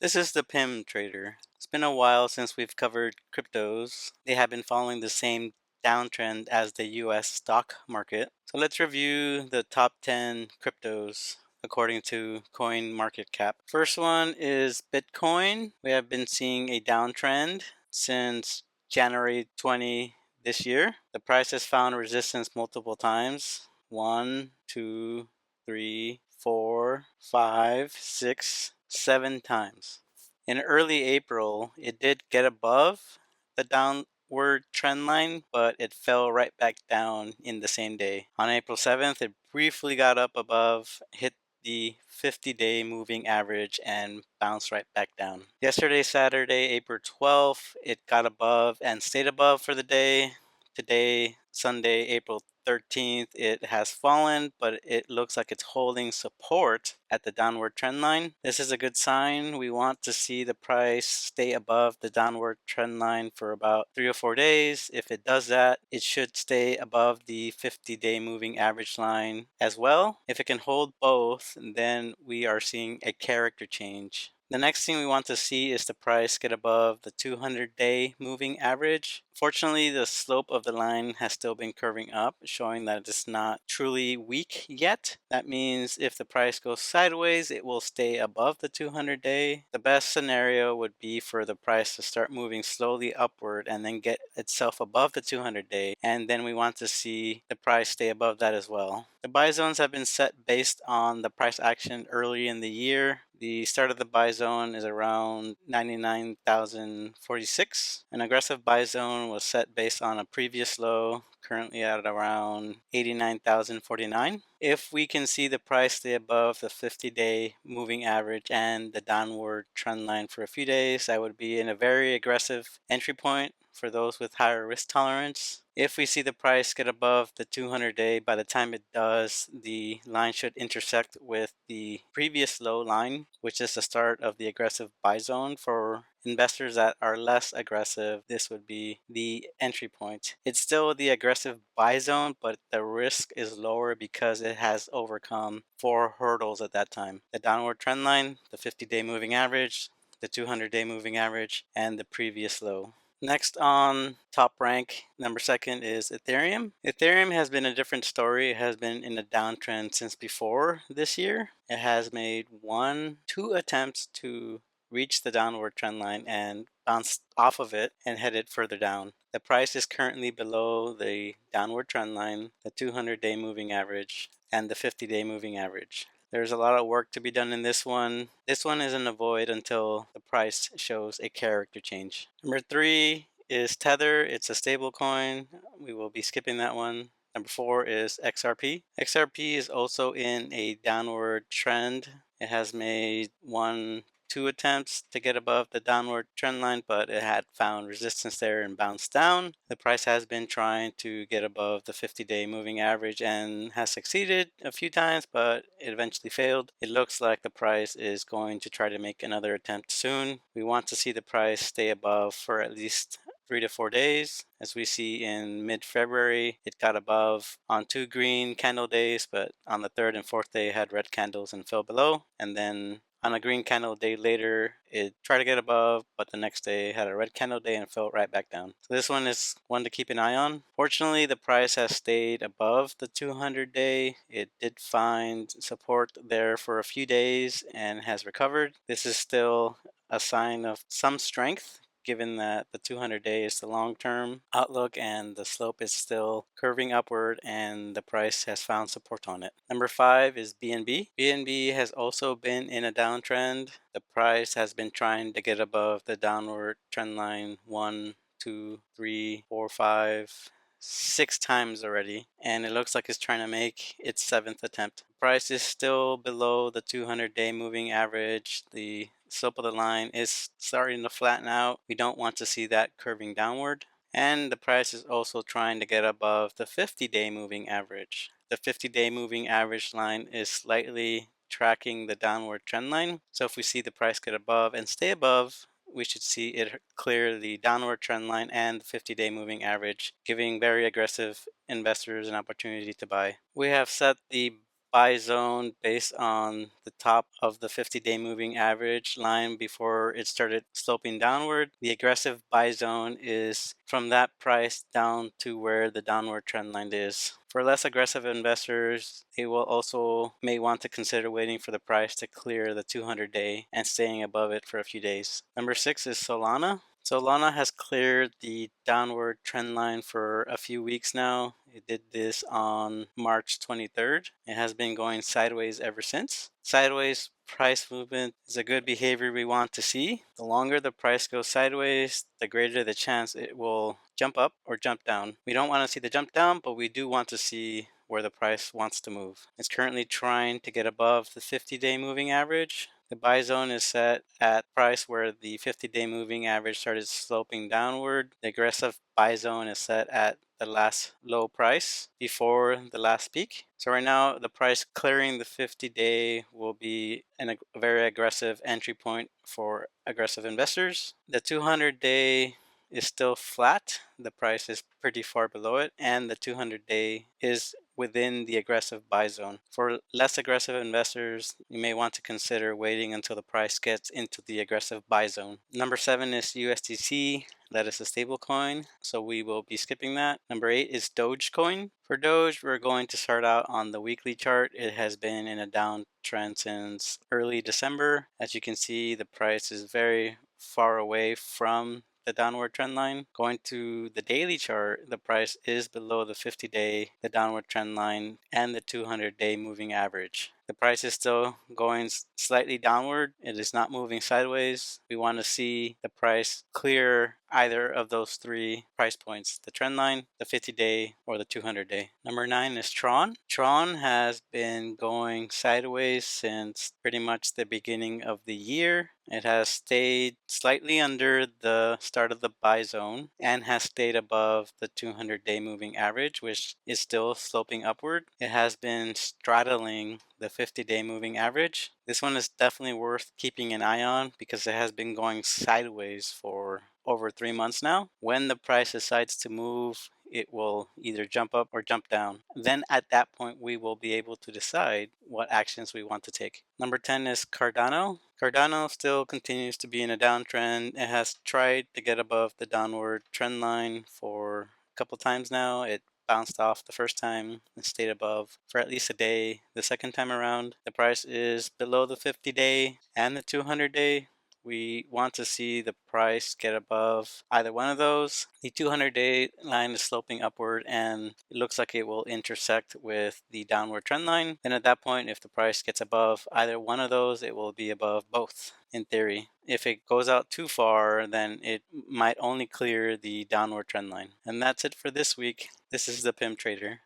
This is the PIM trader. It's been a while since we've covered cryptos. They have been following the same downtrend as the US stock market. So let's review the top 10 cryptos according to coin market cap. First one is Bitcoin. We have been seeing a downtrend since January 20 this year. The price has found resistance multiple times. 1, 2, 3, 4, 5, 6, 7 times. In early April, it did get above the downward trend line, but it fell right back down in the same day. On April 7th, it briefly got up above, hit the 50-day moving average, and bounced right back down. Yesterday, Saturday, April 12th, it got above and stayed above for the day. Today, Sunday, April 13th, it has fallen, but it looks like it's holding support at the downward trend line. This is a good sign. We want to see the price stay above the downward trend line for about 3 or 4 days. If it does that, it should stay above the 50-day moving average line as well. If it can hold both, then we are seeing a character change. The next thing we want to see is the price get above the 200-day moving average. Fortunately, the slope of the line has still been curving up, showing that it's not truly weak yet. That means if the price goes sideways, it will stay above the 200-day. The best scenario would be for the price to start moving slowly upward and then get itself above the 200-day, and then we want to see the price stay above that as well. The buy zones have been set based on the price action early in the year. The start of the buy zone is around 99,046. An aggressive buy zone was set based on a previous low, currently at around 89,049. If we can see the price stay above the 50-day moving average and the downward trend line for a few days, that would be in a very aggressive entry point for those with higher risk tolerance. If we see the price get above the 200-day, by the time it does, the line should intersect with the previous low line, which is the start of the aggressive buy zone. For investors that are less aggressive, this would be the entry point. It's still the aggressive buy zone, but the risk is lower because it has overcome 4 hurdles at that time: the downward trend line, the 50-day moving average, the 200-day moving average, and the previous low. Next on top rank, number 2 is Ethereum. Ethereum has been a different story. It has been in a downtrend since before this year. It has made 2 attempts to reach the downward trend line and bounced off of it and headed further down. The price is currently below the downward trend line, the 200-day moving average, and the 50-day moving average. There's a lot of work to be done in this one. This one is an avoid until the price shows a character change. Number 3 is Tether. It's a stable coin. We will be skipping that one. Number 4 is XRP. XRP is also in a downward trend. It has made 2 attempts to get above the downward trend line, but it had found resistance there and bounced down. The price has been trying to get above the 50-day moving average and has succeeded a few times, but it eventually failed. It looks like the price is going to try to make another attempt soon. We want to see the price stay above for at least 3 to 4 days. As we see in mid-February, it got above on 2 green candle days, but on the 3rd and 4th day it had red candles and fell below. And then on a green candle day later, it tried to get above, but the next day had a red candle day and fell right back down. So this one is one to keep an eye on. Fortunately, the price has stayed above the 200-day. It did find support there for a few days and has recovered. This is still a sign of some strength, given that the 200-day is the long-term outlook and the slope is still curving upward and the price has found support on it. Number 5 is BNB. BNB has also been in a downtrend. The price has been trying to get above the downward trend line 1, 2, 3, 4, 5, 6 times already, and it looks like it's trying to make its 7th attempt. The price is still below the 200-day moving average. The slope of the line is starting to flatten out. We don't want to see that curving downward. And the price is also trying to get above the 50-day moving average. The 50-day moving average line is slightly tracking the downward trend line. So if we see the price get above and stay above, we should see it clear the downward trend line and the 50-day moving average, giving very aggressive investors an opportunity to buy. We have set the buy zone based on the top of the 50-day moving average line before it started sloping downward. The aggressive buy zone is from that price down to where the downward trend line is. For less aggressive investors, they will also may want to consider waiting for the price to clear the 200-day and staying above it for a few days. Number 6 is Solana. Solana has cleared the downward trend line for a few weeks now. It did this on March 23rd. It has been going sideways ever since. Sideways price movement is a good behavior we want to see. The longer the price goes sideways, the greater the chance it will jump up or jump down. We don't want to see the jump down, but we do want to see where the price wants to move. It's currently trying to get above the 50-day moving average. The buy zone is set at price where the 50-day moving average started sloping downward. The aggressive buy zone is set at the last low price before the last peak. So right now, the price clearing the 50-day will be a very aggressive entry point for aggressive investors. The 200-day is still flat. The price is pretty far below it, and the 200-day is within the aggressive buy zone. For less aggressive investors, you may want to consider waiting until the price gets into the aggressive buy zone. Number 7 is USDC. That is a stable coin, so we will be skipping that. Number 8 is Dogecoin. For Doge, we're going to start out on the weekly chart. It has been in a downtrend since early December. As you can see, the price is very far away from the downward trend line. Going to the daily chart, the price is below the 50-day, the downward trend line, and the 200-day moving average. The price is still going slightly downward. It is not moving sideways. We want to see the price clear either of those 3 price points, the trend line, the 50-day, or the 200-day. Number 9 is Tron. Tron has been going sideways since pretty much the beginning of the year. It has stayed slightly under the start of the buy zone and has stayed above the 200-day moving average, which is still sloping upward. It has been straddling the 50-day moving average. This one is definitely worth keeping an eye on because it has been going sideways for over 3 months now. When the price decides to move, it will either jump up or jump down. Then at that point, we will be able to decide what actions we want to take. Number 10 is Cardano. Cardano still continues to be in a downtrend. It has tried to get above the downward trend line for a couple times now. It bounced off the first time and stayed above for at least a day. The second time around, the price is below the 50-day and the 200-day. We want to see the price get above either one of those. The 200-day line is sloping upward and it looks like it will intersect with the downward trend line. And at that point, if the price gets above either one of those, it will be above both in theory. If it goes out too far, then it might only clear the downward trend line. And that's it for this week. This is the Pimp Trader.